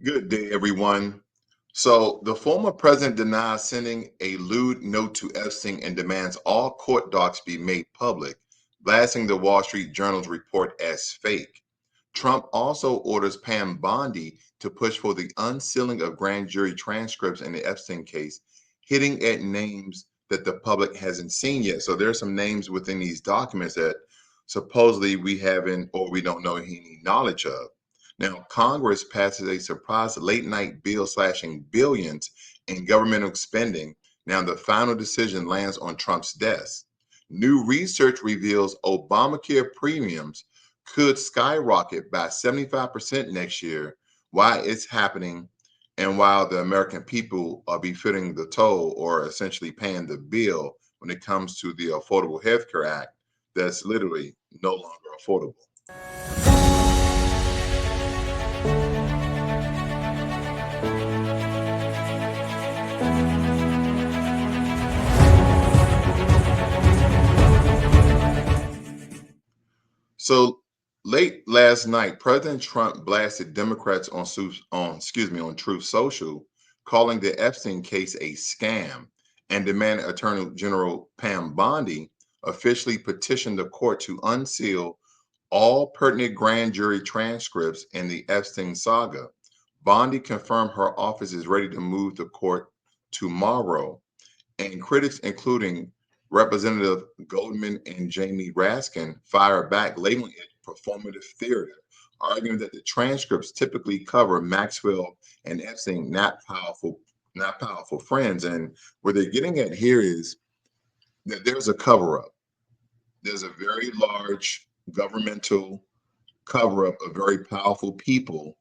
Good day, everyone. So, the former president denies sending a lewd note to Epstein and demands all court docs be made public, blasting the Wall Street Journal's report as fake. Trump also orders Pam Bondi to push for the unsealing of grand jury transcripts in the Epstein case, hitting at names that the public hasn't seen yet. So, there are some names within these documents that supposedly we haven't or we don't know any knowledge of. Now, Congress passes a surprise late night bill slashing billions in governmental spending. Now, the final decision lands on Trump's desk. New research reveals Obamacare premiums could skyrocket by 75% next year. Why it's happening and while the American people are be footing the toll or essentially paying the bill when it comes to the Affordable Health Care Act that's literally no longer affordable. So late last night, President Trump blasted Democrats on Truth Social, calling the Epstein case a scam, and demanded Attorney General Pam Bondi officially petition the court to unseal all pertinent grand jury transcripts in the Epstein saga. Bondi confirmed her office is ready to move the court tomorrow, and critics, including Representative Goldman and Jamie Raskin, fire back, labeling it performative theater, arguing that the transcripts typically cover Maxwell and Epstein not powerful friends. And what they're getting at here is that there's a cover up. There's a very large governmental cover up of very powerful people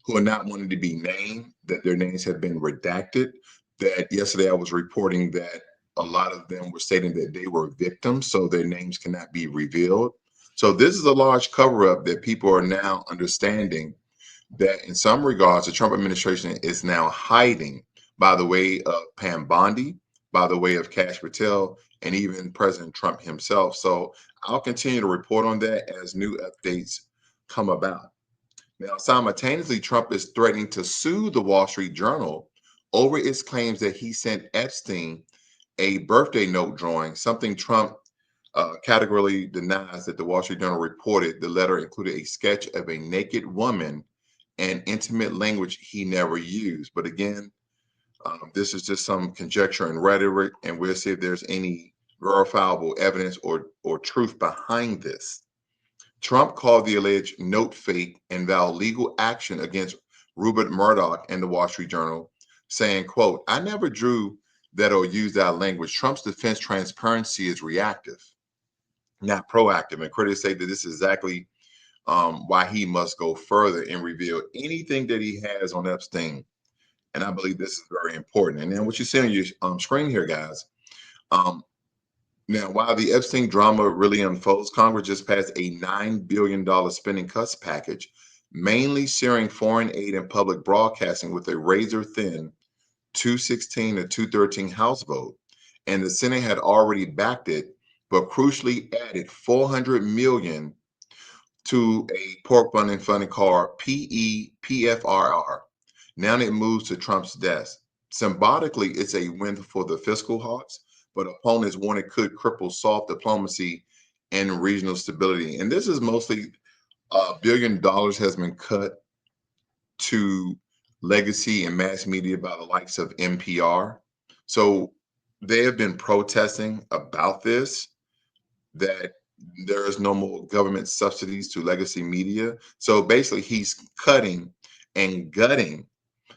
who are not wanting to be named, that their names have been redacted. That yesterday I was reporting that a lot of them were stating that they were victims, so their names cannot be revealed. So this is a large cover up that people are now understanding that in some regards, the Trump administration is now hiding by the way of Pam Bondi, by the way of Cash Patel, and even President Trump himself. So I'll continue to report on that as new updates come about. Now, simultaneously, Trump is threatening to sue the Wall Street Journal over its claims that he sent Epstein a birthday note drawing, something Trump categorically denies that the Wall Street Journal reported the letter included a sketch of a naked woman and intimate language he never used. But again, this is just some conjecture and rhetoric, and we'll see if there's any verifiable evidence or truth behind this. Trump called the alleged note fake and vowed legal action against Rupert Murdoch and the Wall Street Journal, saying, quote, I never drew that or used that language. Trump's defense transparency is reactive, not proactive. And critics say that this is exactly why he must go further and reveal anything that he has on Epstein. And I believe this is very important. And then what you see on your screen here, guys, um, now, while the Epstein drama really unfolds, Congress just passed a $9 billion spending cuts package, mainly sharing foreign aid and public broadcasting with a razor thin 216 to 213 House vote. And the Senate had already backed it, but crucially added 400 million to a pork funding called PEPFRR. Now it moves to Trump's desk. Symbolically, it's a win for the fiscal hawks, but opponents warn it could cripple soft diplomacy and regional stability. And this is mostly $1 billion has been cut to legacy and mass media by the likes of NPR. So they have been protesting about this, that there is no more government subsidies to legacy media. So basically, he's cutting and gutting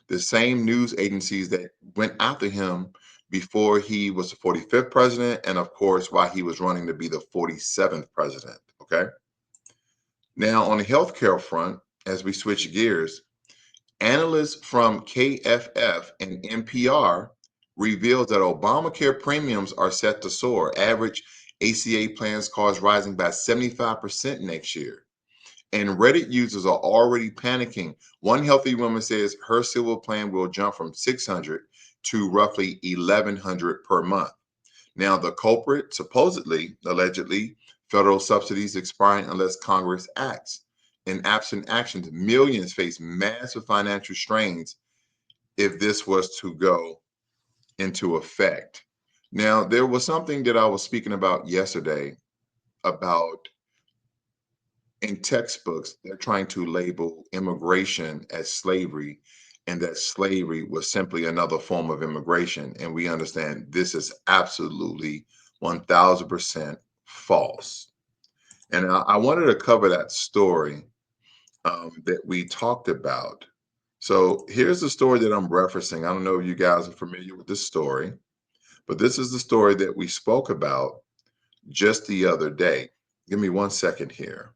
the same news agencies that went after him before he was the 45th president, and of course, while he was running to be the 47th president. Okay. Now, on the healthcare front, as we switch gears, analysts from KFF and NPR revealed that Obamacare premiums are set to soar. Average ACA plans cost rising by 75% next year. And Reddit users are already panicking. One healthy woman says her silver plan will jump from 600 to roughly 1100 per month. Now, the culprit, supposedly, allegedly, federal subsidies expiring unless Congress acts. In absent actions, millions face massive financial strains if this was to go into effect. Now, there was something that I was speaking about yesterday about in textbooks, they're trying to label immigration as slavery, and that slavery was simply another form of immigration. And we understand this is absolutely 1000% false. And I wanted to cover that story that we talked about. So here's the story that I'm referencing. I don't know if you guys are familiar with this story, but this is the story that we spoke about just the other day. Give me one second here.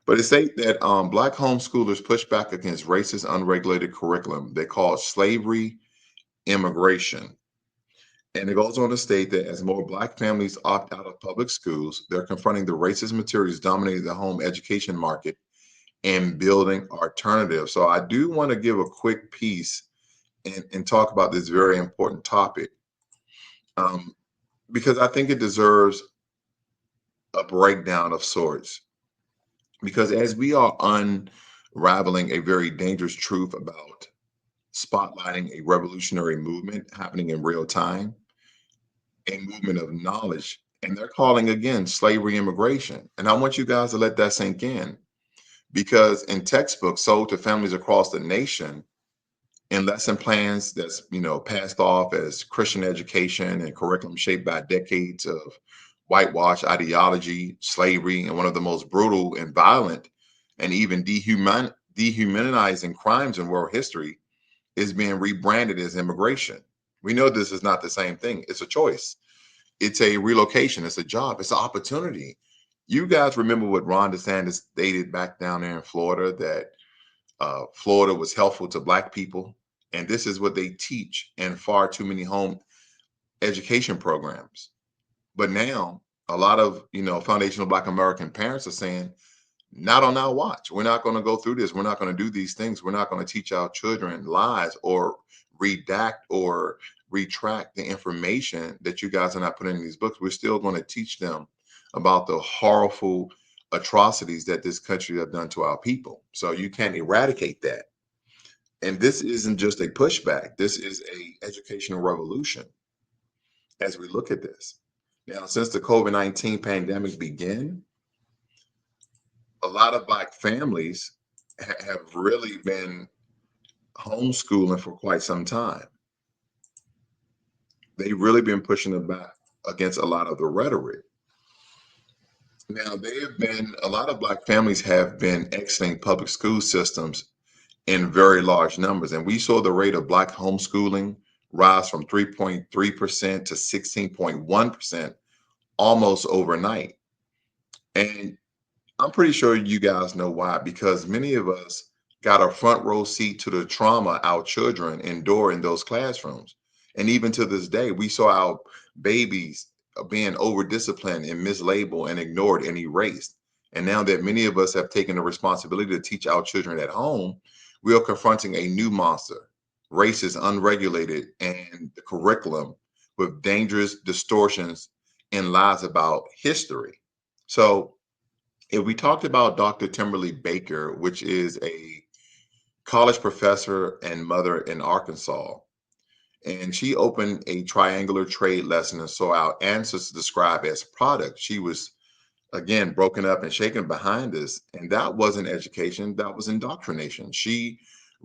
But it states that Black homeschoolers push back against racist, unregulated curriculum they call slavery immigration. And it goes on to state that as more Black families opt out of public schools, they're confronting the racist materials dominating the home education market and building alternatives. So I do want to give a quick piece and talk about this very important topic um, because I think it deserves a breakdown of sorts. Because as we are unraveling a very dangerous truth about spotlighting a revolutionary movement happening in real time, a movement of knowledge, and they're calling again slavery immigration. And I want you guys to let that sink in because in textbooks sold to families across the nation, in lesson plans that's passed off as Christian education and curriculum shaped by decades of whitewash ideology, slavery, and one of the most brutal and violent and even dehumanizing crimes in world history is being rebranded as immigration. We know this is not the same thing. It's a choice. It's a relocation. It's a job. It's an opportunity. You guys remember what Ron DeSantis stated back down there in Florida that Florida was helpful to Black people. And this is what they teach in far too many home education programs. But now a lot of, foundational Black American parents are saying, not on our watch. We're not going to go through this. We're not going to do these things. We're not going to teach our children lies or redact or retract the information that you guys are not putting in these books. We're still going to teach them about the horrible atrocities that this country have done to our people. So you can't eradicate that. And this isn't just a pushback. This is a educational revolution as we look at this. Now, since the COVID-19 pandemic began, a lot of Black families have really been homeschooling for quite some time. They've really been pushing it back against a lot of the rhetoric. Now, a lot of Black families have been exiting public school systems in very large numbers. And we saw the rate of Black homeschooling rise from 3.3% to 16.1% almost overnight. And I'm pretty sure you guys know why, because many of us got a front row seat to the trauma our children endure in those classrooms. And even to this day, we saw our babies being over disciplined and mislabeled and ignored and erased. And now that many of us have taken the responsibility to teach our children at home, we are confronting a new monster, racist, unregulated, and the curriculum with dangerous distortions and lies about history. So, if we talked about Dr. Timberly Baker, which is a college professor and mother in Arkansas, and she opened a triangular trade lesson and saw our ancestors described as product. She was again broken up and shaken behind this, and that wasn't education, that was indoctrination. She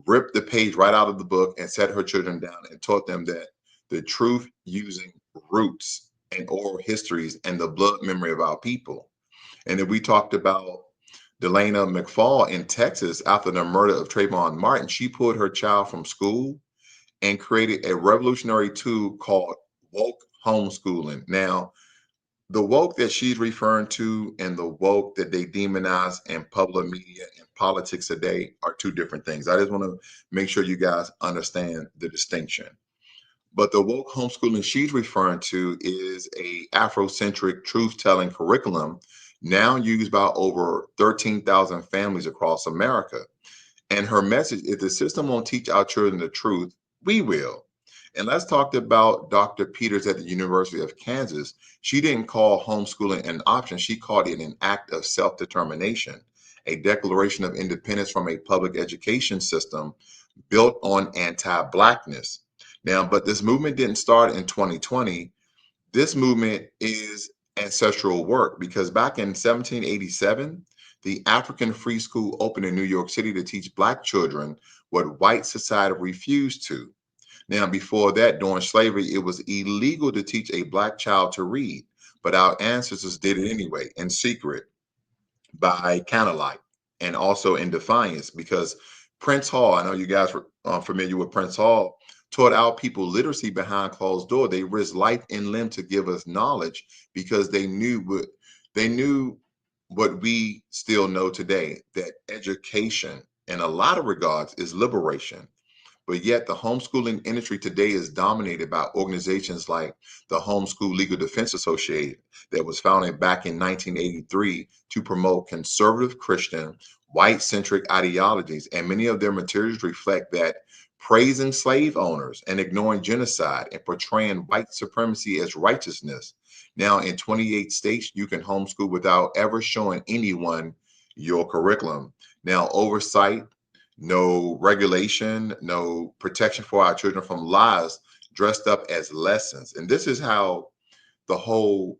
ripped the page right out of the book and set her children down and taught them that the truth using roots and oral histories and the blood memory of our people. And then we talked about Delana McFall in Texas after the murder of Trayvon Martin. She pulled her child from school and created a revolutionary tool called woke homeschooling. Now, the woke that she's referring to and the woke that they demonize in public media and politics today are two different things. I just want to make sure you guys understand the distinction. But the woke homeschooling she's referring to is a Afrocentric truth-telling curriculum now used by over 13,000 families across America. And her message, if the system won't teach our children the truth, we will. And let's talk about Dr. Peters at the University of Kansas. She didn't call homeschooling an option. She called it an act of self-determination. a declaration of independence from a public education system built on anti-blackness. Now, but this movement didn't start in 2020. This movement is ancestral work because back in 1787, the African Free School opened in New York City to teach Black children what white society refused to. Now, before that, during slavery, it was illegal to teach a Black child to read, but our ancestors did it anyway in secret by candlelight and also in defiance because Prince Hall, I know you guys were familiar with Prince Hall, taught our people literacy behind closed door. They risked life and limb to give us knowledge because they knew what we still know today, that education in a lot of regards is liberation. But yet, the homeschooling industry today is dominated by organizations like the Homeschool Legal Defense Association, that was founded back in 1983 to promote conservative Christian, white centric ideologies. And many of their materials reflect that praising slave owners and ignoring genocide and portraying white supremacy as righteousness. Now, in 28 states, you can homeschool without ever showing anyone your curriculum. Now, oversight, no regulation, no protection for our children from lies dressed up as lessons. And this is how the whole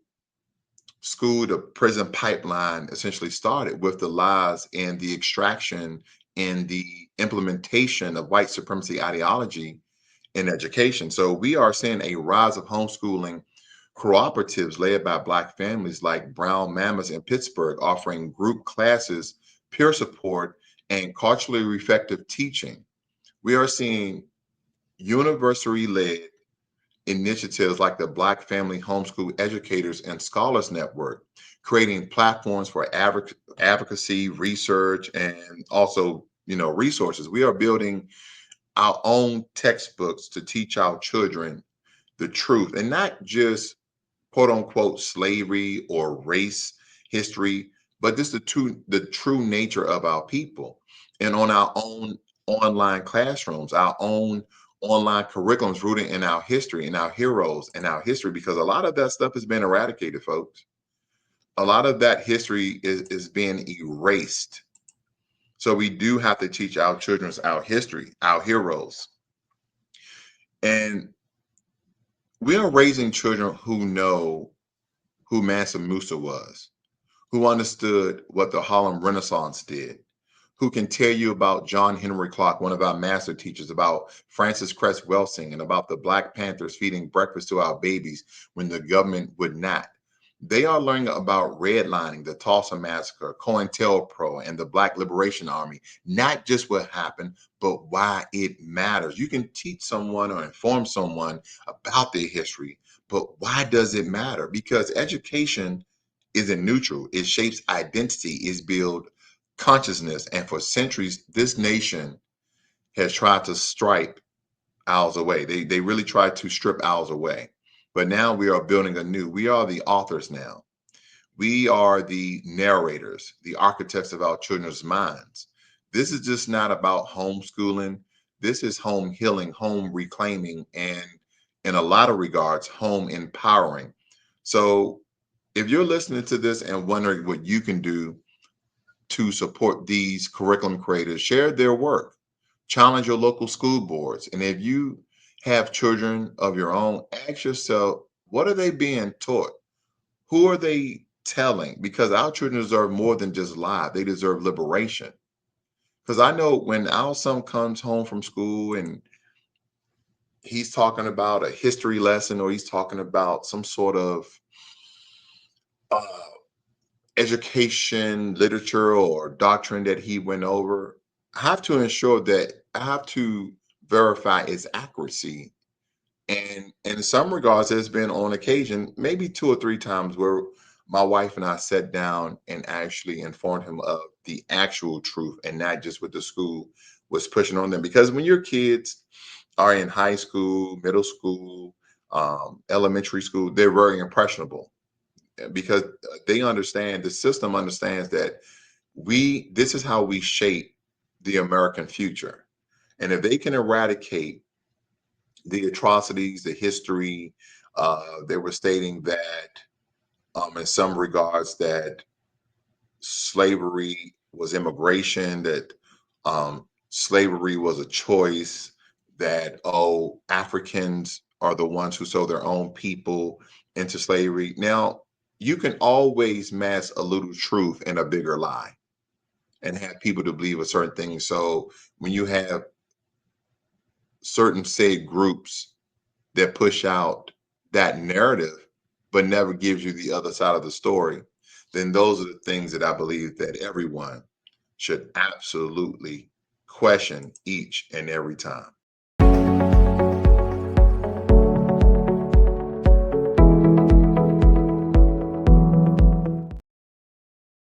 school to prison pipeline essentially started, with the lies and the extraction and the implementation of white supremacy ideology in education. So we are seeing a rise of homeschooling cooperatives led by Black families like Brown Mammoths in Pittsburgh, offering group classes, peer support, and culturally reflective teaching. We are seeing university led initiatives like the Black Family Homeschool Educators and Scholars Network, creating platforms for advocacy, research, and also, resources. We are building our own textbooks to teach our children the truth, and not just quote unquote slavery or race history, but this the true nature of our people. And on our own online classrooms, our own online curriculums rooted in our history and our heroes and our history, because a lot of that stuff has been eradicated, folks. A lot of that history is being erased. So we do have to teach our children our history, our heroes. And we are raising children who know who Mansa Musa was, who understood what the Harlem Renaissance did, who can tell you about John Henry Clark, one of our master teachers, about Francis Cress Welsing, and about the Black Panthers feeding breakfast to our babies when the government would not. They are learning about redlining, the Tulsa Massacre, COINTELPRO, and the Black Liberation Army, not just what happened, but why it matters. You can teach someone or inform someone about their history, but why does it matter? Because education isn't neutral. It shapes identity, is build consciousness. And for centuries, this nation has tried to stripe ours away. They really tried to strip ours away. But now we are building anew. We are the authors now. We are the narrators, the architects of our children's minds. This is just not about homeschooling. This is home healing, home reclaiming, and in a lot of regards, home empowering. So if you're listening to this and wondering what you can do to support these curriculum creators, share their work, challenge your local school boards. And if you have children of your own, ask yourself, what are they being taught? Who are they telling? Because our children deserve more than just lies, they deserve liberation. Because I know when our son comes home from school and he's talking about a history lesson, or he's talking about some sort of uh, education, literature, or doctrine that he went over, I have to ensure that I have to verify its accuracy. And in some regards, there's been on occasion, maybe two or three times, where my wife and I sat down and actually informed him of the actual truth and not just what the school was pushing on them. Because when your kids are in high school, middle school, elementary school, they're very impressionable because they understand, the system understands that this is how we shape the American future. And if they can eradicate the atrocities, the history, they were stating that in some regards that slavery was immigration, that slavery was a choice, that, oh, Africans are the ones who sold their own people into slavery. Now, you can always mask a little truth in a bigger lie and have people to believe a certain thing. So when you have certain said groups that push out that narrative but never gives you the other side of the story, then those are the things that I believe that everyone should absolutely question each and every time.